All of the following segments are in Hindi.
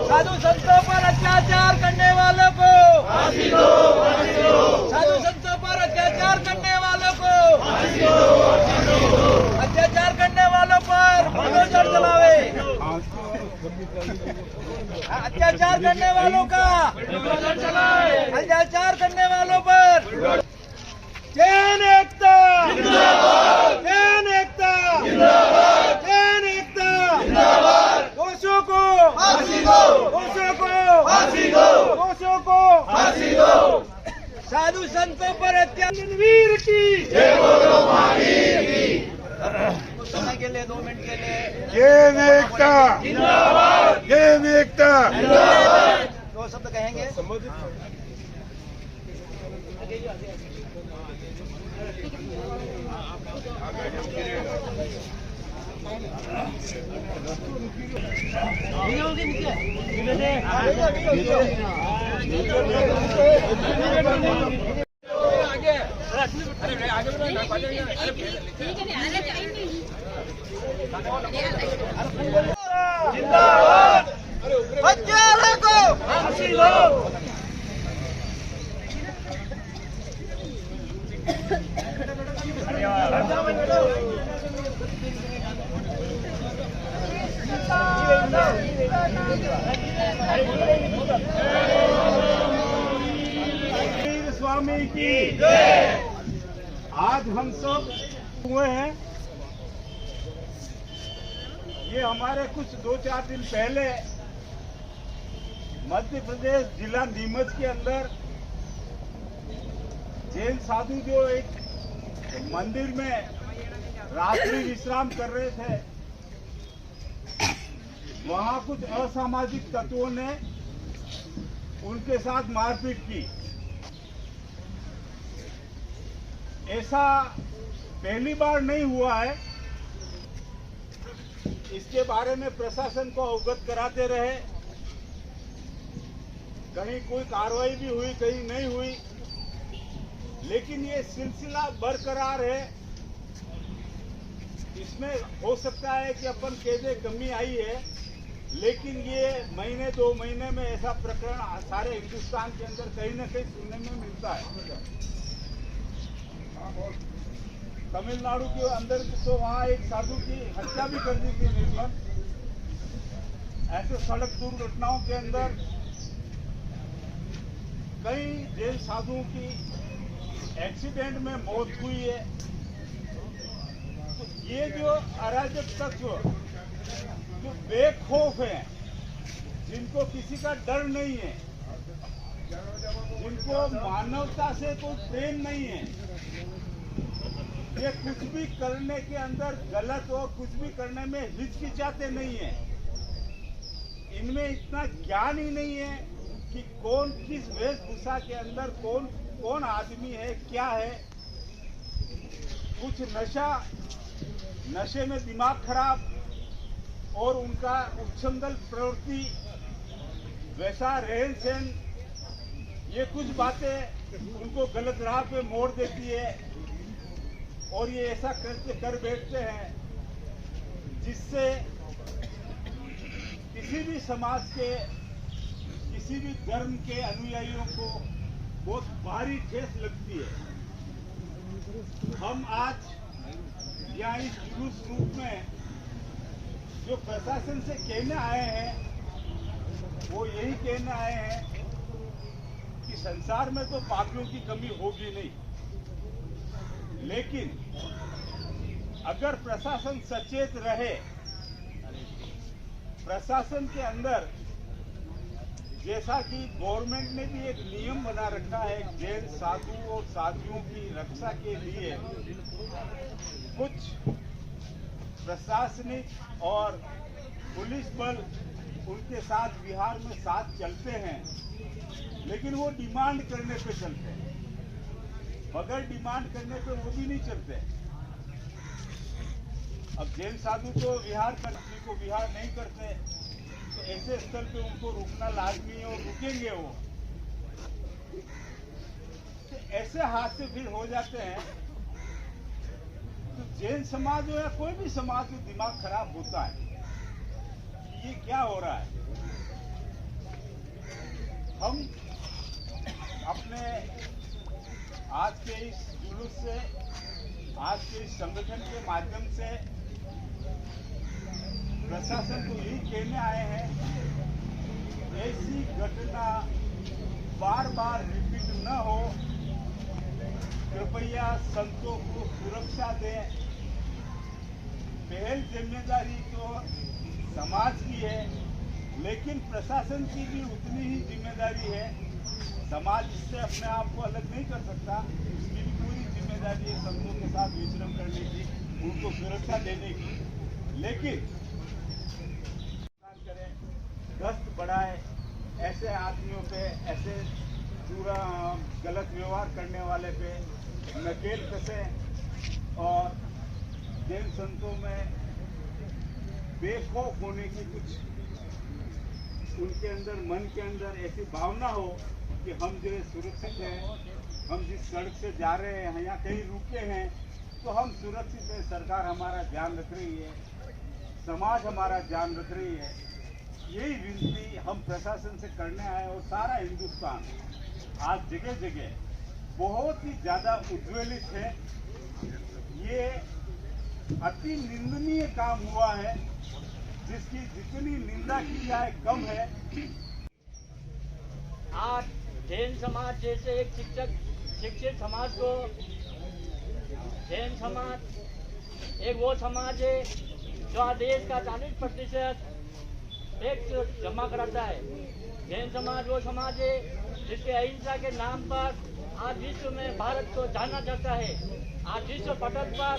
साधु संतों पर अत्याचार करने वालों को फांसी दो, फांसी दो। साधु संतों पर अत्याचार करने वालों को फांसी दो, फांसी दो। अत्याचार करने वालों पर बुलडोजर चलावे, अत्याचार करने वालों का बुलडोजर चलाए, अत्याचार करने वालों पर जैन एकता जिंदाबाद, जैन एकता जिंदाबाद, जैन एकता जिंदाबाद। दोषियों को फांसी दो, दोषियों को फांसी दो, दोषियों को फांसी दो। साधु संतों पर अत्याचार वीर की जय बोलो महावीर की। कुछ समय के लिए 2 मिनट के लिए जैन एकता जिंदाबाद, जैन एकता जिंदाबाद। 2 शब्द कहेंगे। जिंदाबाद, हत्यारों को फांसी दो। स्वामी की आज हम सब हुए हैं। ये हमारे कुछ 2-4 दिन पहले मध्य प्रदेश जिला नीमच के अंदर जैन साधु जो एक मंदिर में रात्रि विश्राम कर रहे थे, वहां कुछ असामाजिक तत्वों ने उनके साथ मारपीट की। ऐसा पहली बार नहीं हुआ है। इसके बारे में प्रशासन को अवगत कराते रहे। कहीं कोई कार्रवाई भी हुई, कहीं नहीं हुई, लेकिन ये सिलसिला बरकरार है। इसमें हो सकता है कि अपन कैसे कमी आई है, लेकिन ये महीने 2 महीने में ऐसा प्रकरण सारे हिंदुस्तान के अंदर कहीं न कहीं सुनने में मिलता है। तमिलनाडु के अंदर तो वहाँ एक साधु की हत्या भी कर दी थी निर्मल। ऐसे सड़क दुर्घटनाओं के अंदर कई जैन साधुओं की एक्सीडेंट में मौत हुई है। तो ये जो अराजक तत्व जो बेखौफ हैं, जिनको किसी का डर नहीं है, जिनको मानवता से कोई प्रेम नहीं है, ये कुछ भी करने के अंदर गलत और कुछ भी करने में हिचकिचाते नहीं है। इनमें इतना ज्ञान ही नहीं है कि कौन किस वेशभूषा के अंदर कौन आदमी है, क्या है। कुछ नशे में दिमाग खराब और उनका उच्छृंखल प्रवृत्ति, वैसा रहन सहन, ये कुछ बातें उनको गलत राह पे मोड़ देती है और ये ऐसा कर बैठते हैं जिससे किसी भी समाज के, किसी भी धर्म के अनुयायियों को बहुत भारी ठेस लगती है। हम आज यहाँ इस जुलूस रूप में जो प्रशासन से कहने आए हैं, वो यही कहने आए हैं कि संसार में तो पापियों की कमी होगी नहीं, लेकिन अगर प्रशासन सचेत रहे, प्रशासन के अंदर जैसा कि गवर्नमेंट ने भी एक नियम बना रखा है जैन साधु और साधुओं की रक्षा के लिए, कुछ प्रशासनिक और पुलिस बल उनके साथ बिहार में साथ चलते हैं, लेकिन वो डिमांड करने पे चलते हैं। बगैर डिमांड करने पे वो भी नहीं चलते। अब जैन साधु तो विहार करने को विहार नहीं करते, तो ऐसे स्थल पे उनको रुकना लाजमी है और रुकेंगे वो। तो ऐसे हादसे फिर हो जाते हैं। तो जैन समाज हो या कोई भी समाज में दिमाग खराब होता है, ये क्या हो रहा है। संगठन के माध्यम से प्रशासन को यही कहने आए हैं, ऐसी घटना बार बार रिपीट न हो, कृपया संतों को सुरक्षा दें। पहल जिम्मेदारी तो समाज की है, लेकिन प्रशासन की भी उतनी ही जिम्मेदारी है। समाज इससे अपने आप को अलग नहीं कर सकता, उसकी भी पूरी जिम्मेदारी है संतों के साथ विचरण करने की, उनको सुरक्षा देने की। लेकिन करें, गश्त बढ़ाए, ऐसे आदमियों पे, ऐसे पूरा गलत व्यवहार करने वाले पे नकेल कसें और जैन संतों में बेखौफ होने की कुछ उनके अंदर, मन के अंदर ऐसी भावना हो कि हम जो सुरक्षित हैं, हम जिस सड़क से जा रहे हैं, यहाँ कहीं रुके हैं तो हम सुरक्षित हैं, सरकार हमारा ध्यान रख रही है, समाज हमारा ध्यान रख रही है। यही विनती हम प्रशासन से करने आए और सारा हिंदुस्तान आज जगह जगह बहुत ही ज़्यादा उज्ज्वलित है। ये अति निंदनीय काम हुआ है, जिसकी जितनी निंदा की जाए कम है। आज जैन समाज जैसे एक शिक्षित समाज को, जैन समाज एक वो समाज है जो देश का 40% टैक्स जमा कराता है। जैन समाज वो समाज है जिसके अहिंसा के नाम पर आज विश्व में भारत को जाना जाता है। आज विश्व पटल पर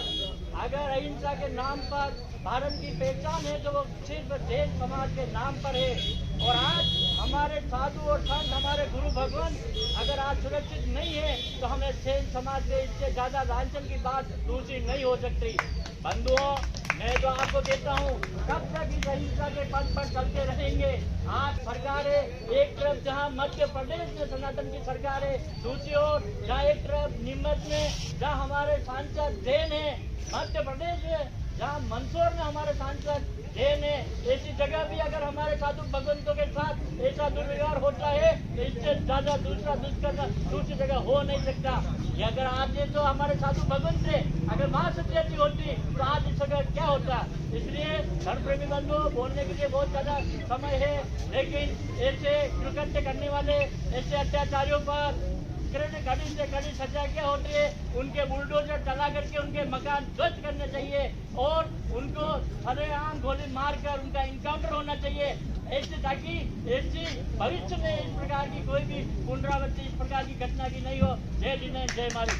अगर अहिंसा के नाम पर भारत की पहचान है तो वो सिर्फ जैन समाज के नाम पर है। और आज हमारे साधु और संत, हमारे गुरु भगवान अगर आज सुरक्षित नहीं है तो हमें जैन समाज के इससे ज्यादा लांछन की बात दूसरी नहीं हो सकती। बंधुओं, मैं तो आपको कहता हूँ, कब तक इस अहिंसा के पथ पर चलते रहेंगे। आज सरकार है, एक तरफ जहाँ मध्य प्रदेश में सनातन की सरकार है, दूसरी ओर जहाँ एक तरफ नीमच में जहाँ हमारे सांसद जैन है, मध्य प्रदेश में जहाँ मंदसौर में हमारे सांसद जैन है, ऐसी जगह भी अगर हमारे साधु भगवंतों के साथ ऐसा दुर्व्यवहार होता है तो इससे ज्यादा दूसरा दुष्कर्म दूसरी जगह हो नहीं सकता। ये अगर आज ये तो हमारे साधु भगवंत थे, अगर माँ सत्यार्थी होती तो आज इस जगह क्या होता। इसलिए धर्म प्रेमी बंधु, बोलने के लिए बहुत ज्यादा समय है, लेकिन ऐसे कृत्य करने वाले, ऐसे अत्याचारियों पर कड़ी से कड़ी सजा क्या होती है, उनके बुलडोजर चला करके उनके मकान ध्वस्त करने चाहिए और उनको सरेआम गोली मारकर उनका इनकाउंटर होना चाहिए, ऐसे ताकि ऐसी भविष्य में इस प्रकार की कोई भी पुनरावृत्ति इस प्रकार की घटना की नहीं हो। जय जिने जय मारी।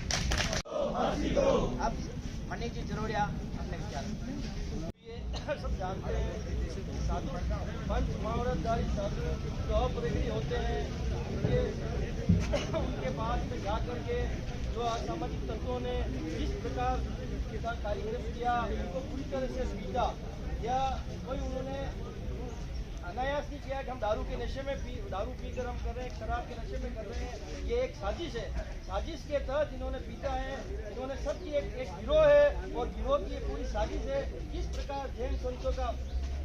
अब मनीष जी जरोड़िया अपने विचार। सब जानते हैं साधु पंच महाव्रतधारी साधु जो अपरिग्रही होते हैं, उनके पास में जा करके जो असामाजिक तत्वों ने जिस प्रकार के साथ कार्यक्रम किया, उनको पूरी तरह से पीटा, या कोई उन्होंने अनायास नहीं किया कि हम दारू के नशे में दारू पीकर हम कर रहे हैं, शराब के नशे में कर रहे हैं। ये एक साजिश है, साजिश के तहत इन्होंने पीटा है। इन्होंने सबकी एक गिरोह है और गिरोह की ये पूरी साजिश है। किस प्रकार जैन संतों का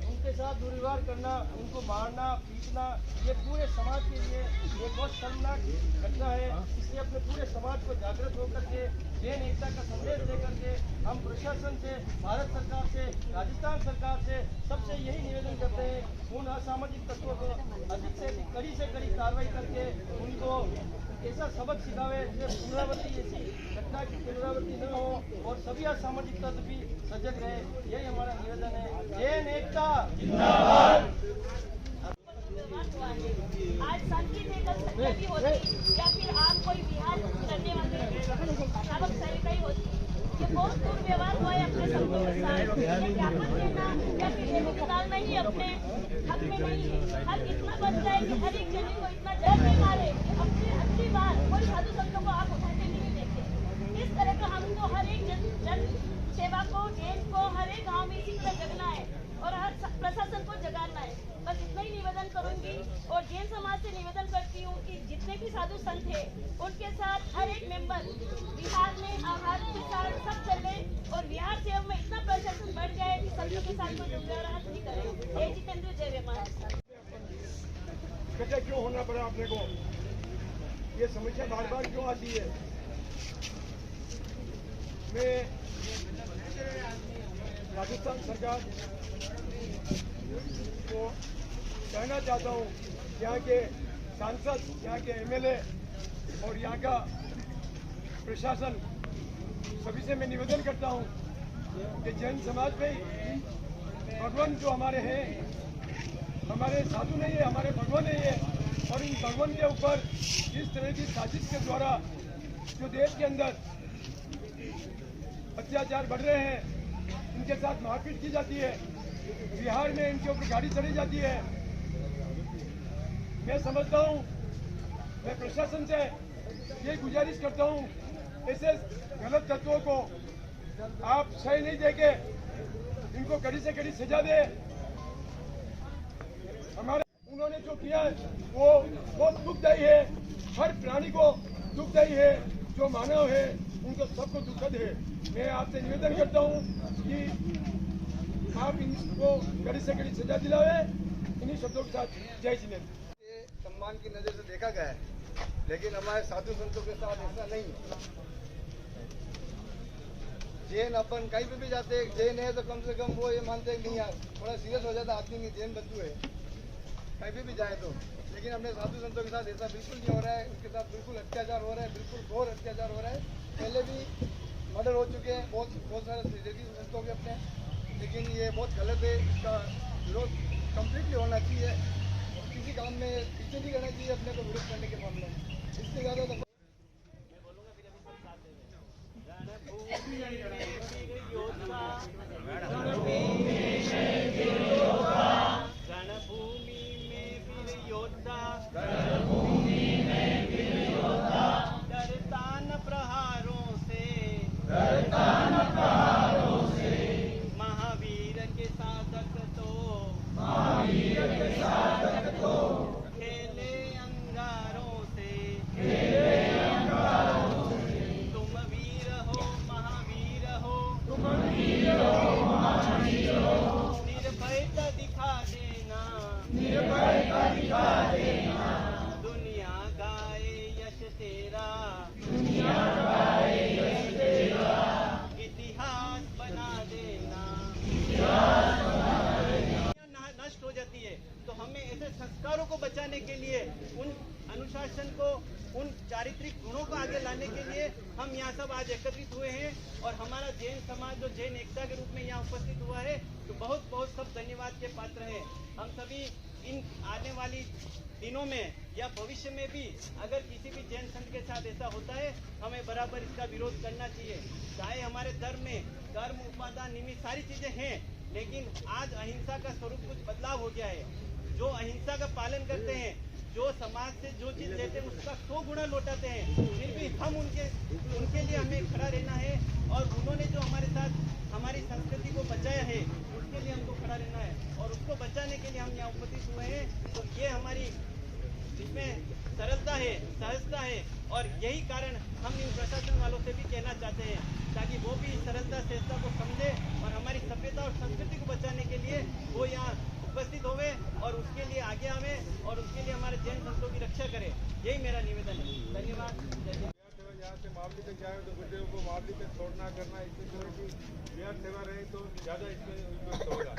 उनके साथ दुर्व्यवहार करना, उनको मारना पीटना, ये पूरे समाज के लिए एक बहुत शर्मनाक घटना है। इसलिए अपने पूरे समाज को जागृत होकर के जैन एकता का संदेश देकर के हम प्रशासन से, भारत सरकार से, राजस्थान सरकार से सबसे यही निवेदन करते हैं, उन असामाजिक तत्वों को अधिक से अधिक कड़ी से कड़ी कार्रवाई करके उनको ऐसा सबक सिखावे जो पुनरावृत्ति, ऐसी घटना की पुनरावृत्ति न हो और सभी असामाजिक तत्व भी सजग रहे। यही हमारा निवेदन है। जैन एकता जिंदाबाद। आज संगीत भी होती या फिर आप कोई विहार करने वाले सबक सही होती, ये बहुत दुर्व्यवहार हुआ है अपने संतों के साथ। ज्ञापन देना या फिर ये निकालना ही अपने हक में नहीं है। हक इतना बन जाए कि हर एक जन को इतना डर नहीं मारे कि अपनी अगली बार कोई साधु संतों को आप उठाते नहीं देखे। इस तरह का हमको हर एक जन सेवा को, जैन को हर एक गाँव में इसी तरह जगना है और हर प्रशासन को जगाना है। बस इतना ही निवेदन करूंगी और जैन समाज से निवेदन करती हूँ कि जितने भी साधु संत हैं उनके साथ हर एक मेंबर बिहार में आहार के साथ सब चले और बिहार सेवा में इतना प्रशासन बढ़ जाए कि संतों के साथ कोई दुर्व्यवहार नहीं करे। जय जितेंद्र जय वेमान। इकट्ठा क्यों होना पड़ा आपने को? ये समस्या बार बार क्यों आती है? मैं राजस्थान सरकार को कहना चाहता हूँ, यहाँ के सांसद, यहाँ के एमएलए और यहाँ का प्रशासन सभी से मैं निवेदन करता हूँ कि जैन समाज में भगवान जो हमारे हैं, हमारे साधु नहीं है, हमारे भगवान नहीं है, और इन भगवान के ऊपर इस तरह की साजिश के द्वारा जो देश के अंदर अत्याचार बढ़ रहे हैं, इनके साथ मारपीट की जाती है, बिहार में इनके ऊपर गाड़ी चढ़ी जाती है। मैं समझता हूँ, मैं प्रशासन से ये गुजारिश करता हूँ, ऐसे गलत तत्वों को आप सही नहीं देके इनको कड़ी से कड़ी सजा दे। हमारे उन्होंने जो किया है वो बहुत दुखदायी है, हर प्राणी को दुखदायी है, जो मानव है उनको सबको दुखद है। मैं आपसे निवेदन करता हूँ कि आप इनको कड़ी से कड़ी सजा दिलावे। इन्हीं शब्दों के साथ जय जिनेन्द्र। ये सम्मान की नजर से देखा गया है, लेकिन हमारे साधु संतों के साथ ऐसा नहीं है। जैन अपन कहीं पे भी जाते हैं, जैन है तो कम से कम वो ये मानते हैं नहीं यार, थोड़ा सीरियस हो जाता आदमी नहीं, जैन बंधु है, कहीं पे भी जाए तो। लेकिन अपने साधु संतों के साथ ऐसा बिल्कुल नहीं हो रहा है, उनके साथ बिल्कुल अत्याचार हो रहा है, बिल्कुल घोर अत्याचार हो रहा है। पहले भी मर्डर हो चुके हैं बहुत सारे संतों के अपने, लेकिन ये बहुत गलत है। इसका विरोध कम्प्लीटली होना चाहिए, किसी काम में पीछे नहीं रहना चाहिए अपने को विरोध करने के मामले में। इससे ज़्यादा तो महावीर के साधक तो खेले अंगारों से तुम वीर हो महावीर हो निर्भयता दिखा देना दुनिया गाए यश तेरा इतिहास बना देना। नष्ट हो जाती है तो हमें ऐसे संस्कारों को बचाने के लिए, उन अनुशासन को, उन चारित्रिक गुणों को आगे लाने के लिए हम यहाँ सब आज एकत्रित हुए हैं। और हमारा जैन समाज जो जैन एकता के रूप में यहाँ उपस्थित हुआ है, तो बहुत बहुत सब धन्यवाद के पात्र हैं। हम सभी इन आने वाली दिनों में या भविष्य में भी अगर किसी भी जैन संत के साथ ऐसा होता है, हमें बराबर इसका विरोध करना चाहिए। चाहे हमारे धर्म में कर्म, उपादान, निमित्त सारी चीजें हैं, लेकिन आज अहिंसा का स्वरूप कुछ बदलाव हो गया है। जो अहिंसा का पालन करते हैं, जो समाज से जो चीज लेते हैं उसका 100 गुना लौटाते हैं, फिर भी हम उनके लिए हमें खड़ा रहना है। और उन्होंने जो हमारे साथ हमारी संस्कृति को बचाया है, उसके लिए हमको खड़ा रहना है, और उसको बचाने के लिए हम यहाँ उपस्थित हुए हैं। तो ये हमारी इसमें सरलता है, सहजता है, और यही कारण हम इन प्रशासन वालों से भी कहना चाहते हैं, ताकि वो भी सरलता सहजता को समझे और हमारी सभ्यता और संस्कृति को बचाने के लिए वो यहाँ उपस्थित होवे और उसके लिए आगे आवे और उसके लिए हमारे जैन संतों की रक्षा करे। यही मेरा निवेदन है। धन्यवाद। यहाँ से मावली तक जाए तो गुरुदेव को मावली तक छोड़ना करना, इसमें जो है कि बिहार सेवा रहे तो ज़्यादा इसमें उपयुक्त होगा।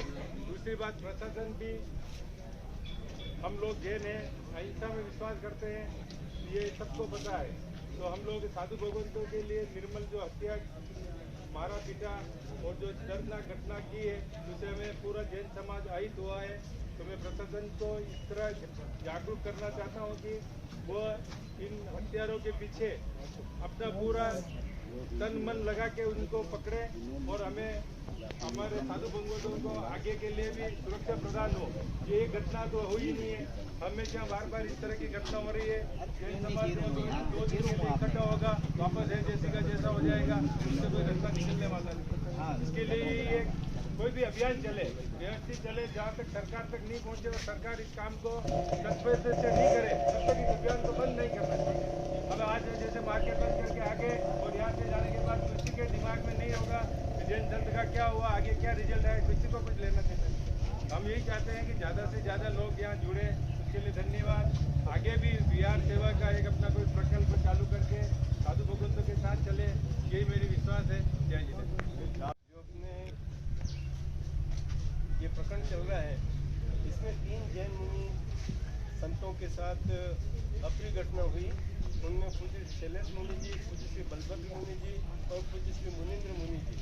दूसरी बात, प्रशासन भी, हम लोग जैन हैं, अहिंसा में विश्वास करते हैं, ये सबको पता है। तो हम लोग साधु भगवंतों के लिए निर्मल जो हत्या, मारा पीटा और जो दर्दनाक घटना की है, उससे हमें पूरा जैन समाज आहित हुआ है। तो मैं प्रशासन को इस तरह जागरूक करना चाहता हूँ कि वो इन हत्यारों के पीछे अपना पूरा तन मन लगा के उनको पकड़े और हमें हमारे साधु भगवंतों को आगे के लिए भी सुरक्षा प्रदान हो। ये घटना तो हुई नहीं है, हमेशा बार बार इस तरह की घटना हो रही है। जैन समाज में 2 दिनों में इकट्ठा होगा, वापस है जैसे का जैसा हो जाएगा, उससे कोई घटना निकलने वाला नहीं। इसके लिए ये कोई भी अभियान चले, व्यवस्थित चले, जहाँ तक सरकार तक नहीं पहुँचे और सरकार इस काम को तत्परता से नहीं करे, तब तक इस अभियान को बंद नहीं करना चाहिए। अब आज जैसे मार्केट बंद करके आगे और यहाँ से जाने के बाद किसी के दिमाग में नहीं होगा कि जैन संत का क्या हुआ, आगे क्या रिजल्ट आए, किसी को कुछ लेना चाहिए। हम यही चाहते हैं कि ज़्यादा से ज़्यादा लोग यहाँ जुड़े, उसके लिए धन्यवाद। आगे भी बिहार सेवा का एक अपना कोई प्रकल्प चालू करके साधु भगवंतों के साथ चले, यही मेरी विश्वास है। जय जिनेन्द्र। जो अपने में 3 जैन मुनि संतों के साथ अप्रिय घटना हुई। उनमें पूज्य शैलेश मुनि जी, पूज्य श्री बलभद्र मुनि जी और पूज्य श्री मुनीन्द्र मुनि जी।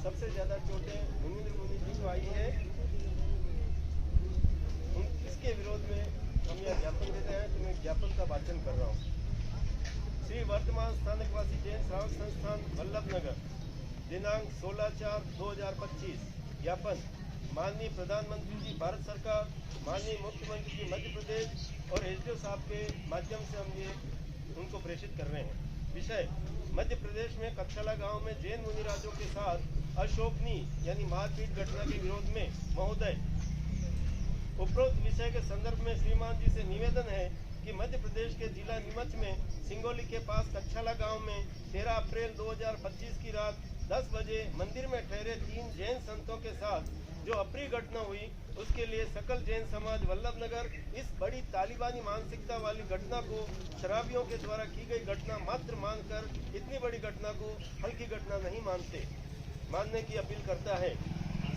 सबसे ज़्यादा चोटें मुनीन्द्र मुनि जी को आई है। इसके विरोध में हम यह ज्ञापन देते हैं। तो मैं ज्ञापन का वाचन कर रहा हूँ। श्री वर्तमान स्थानकवासी जैन श्रावक संस्थान वल्लभनगर, दिनांक 16/4/2025। ज्ञापन माननीय प्रधानमंत्री जी भारत सरकार, माननीय मुख्यमंत्री जी मध्य प्रदेश और एसडीओ साहब के माध्यम से हम ये उनको प्रेषित कर रहे हैं। विषय: मध्य प्रदेश में कच्छला गांव में जैन मुनिराजों के साथ अशोभनीय यानी मारपीट घटना के विरोध में महोदय, उपरोक्त विषय के संदर्भ में श्रीमान जी से निवेदन है कि मध्य प्रदेश के जिला नीमच में सिंगोली के पास कच्छला गांव में 13 अप्रैल 2025 की रात 10 बजे मंदिर में ठहरे 3 जैन संतों के साथ जो अप्रिय घटना हुई, उसके लिए सकल जैन समाज वल्लभनगर इस बड़ी तालिबानी मानसिकता वाली घटना को शराबियों के द्वारा की गई घटना मात्र मानकर इतनी बड़ी घटना को हल्की घटना नहीं मानने की अपील करता है।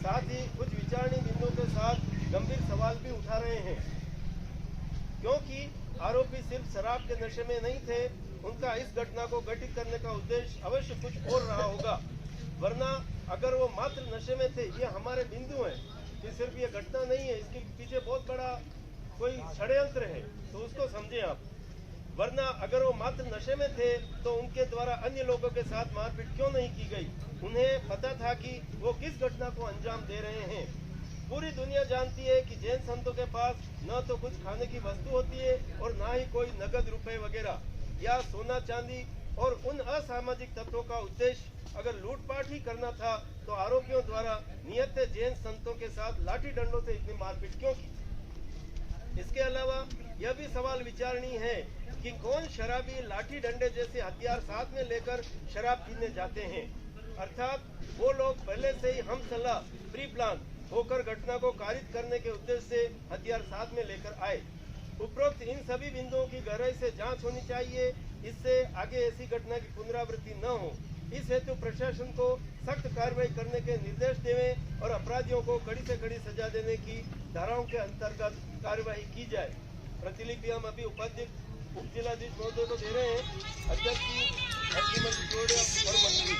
साथ ही कुछ विचारणीय बिंदुओं के साथ गंभीर सवाल भी उठा रहे हैं, क्योंकि आरोपी सिर्फ शराब के नशे में नहीं थे। उनका इस घटना को घटित करने का उद्देश्य अवश्य कुछ और रहा होगा, वरना अगर वो मात्र नशे में थे, ये हमारे बिंदु हैं कि सिर्फ ये घटना नहीं है, इसके पीछे बहुत बड़ा कोई षड्यंत्र है, तो उसको समझें आप। वरना अगर वो मात्र नशे में थे तो उनके द्वारा अन्य लोगों के साथ मारपीट क्यों नहीं की गई? उन्हें पता था कि वो किस घटना को अंजाम दे रहे हैं। पूरी दुनिया जानती है कि जैन संतों के पास न तो कुछ खाने की वस्तु होती है और ना ही कोई नगद रुपए वगैरह या सोना चांदी, और उन असामाजिक तत्वों का उद्देश्य अगर लूटपाट ही करना था तो आरोपियों द्वारा नियत जैन संतों के साथ लाठी डंडों से इतनी मारपीट क्यों की? इसके अलावा यह भी सवाल विचारणीय है कि कौन शराबी लाठी डंडे जैसे हथियार साथ में लेकर शराब पीने जाते हैं, अर्थात वो लोग पहले से ही हम सलाह प्री प्लान होकर घटना को कारित करने के उद्देश्य से हथियार साथ में लेकर आए। उपरोक्त इन सभी बिंदुओं की गहराई से जांच होनी चाहिए, इससे आगे ऐसी घटना की पुनरावृत्ति न हो। इस हेतु प्रशासन को सख्त कार्रवाई करने के निर्देश देवें और अपराधियों को कड़ी से कड़ी सजा देने की धाराओं के अंतर्गत कार्रवाई की जाए। प्रतिलिपि हम अभी उपाध्यक्ष उप जिलाधीश महोदय को दे रहे हैं। अध्यक्ष जी मंत्री और मंत्री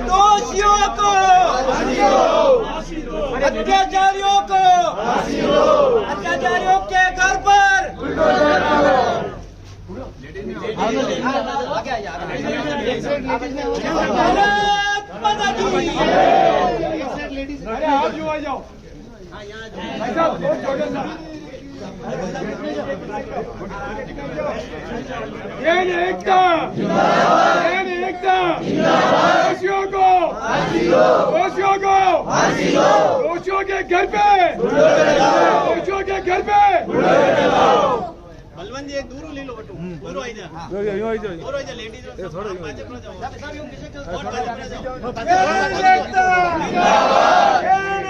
दोषियों को, अत्याचारियों को, अत्याचारियों के घर पर दोषियों के घर पे, दोषियों के घर पे बलवंत जी एक दूर ले लो बटू दूर आई जा दूर आई जा लेडीज थोड़ा भाजपा जाओ साहब यूं किसी के वोट भाजपा जाओ